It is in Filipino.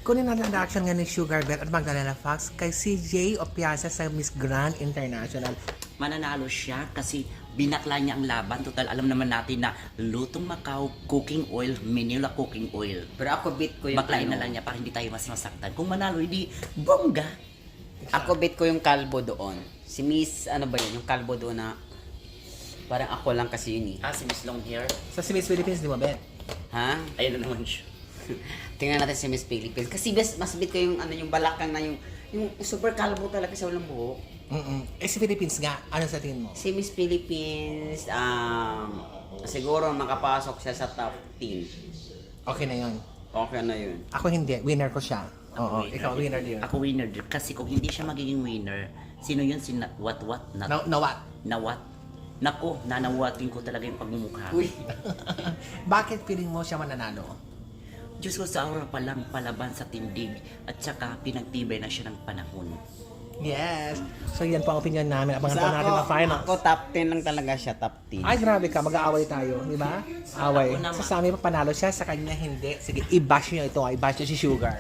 Kunin natin ang reaction nga ni Sugar Beth at Magdalena Fox kay CJ Opiasa sa Miss Grand International. Mananalo siya kasi binakla niya ang laban. Total, alam naman natin na Lutong Macau cooking oil, Manila cooking oil. Pero ako bit ko yung Baklain na lang niya para hindi tayo mas masaktan. Kung manalo, hindi bongga. Ako bit ko yung kalbo doon. Si Miss, ano ba yun? Yung kalbo doon na parang ako lang kasi yun eh. Si Miss Long Hair. Sa si Miss Philippines, di mo, Beth? Ha? Ayun na naman siya. Tingnan natin si Miss Philippines. Kasi mas bit ko yung ano yung balakang na yung super kalbo talaga sa walang buhok. Si Philippines nga, ano sa tingin mo? Si Miss Philippines, siguro makapasok siya sa top 10. Okay na yon. Okay na yun. Ako hindi, winner ko siya. Oo, ikaw winner din. Ako winner din. Kasi kung hindi siya magiging winner, sino yun? Si what? Na what? Nawat. Nako, nanawatin ko talaga yung pagmumukha. Uy! Bakit feeling mo siya mananalo? Diyos ko, sa aura pa lang palaban sa tindig at saka pinagtibay na siya ng panahon. Yes. So yan po ang opinion namin. Abangan po natin ang finals. Ako top 10 lang talaga siya, top 10. Ay, grabe ka. Mag-aaway tayo. Di ba? Away. Ako naman. Sa Sami pa panalo siya, sa kanya hindi. Sige, i-bash niyo ito. I-bash niyo si Sugar.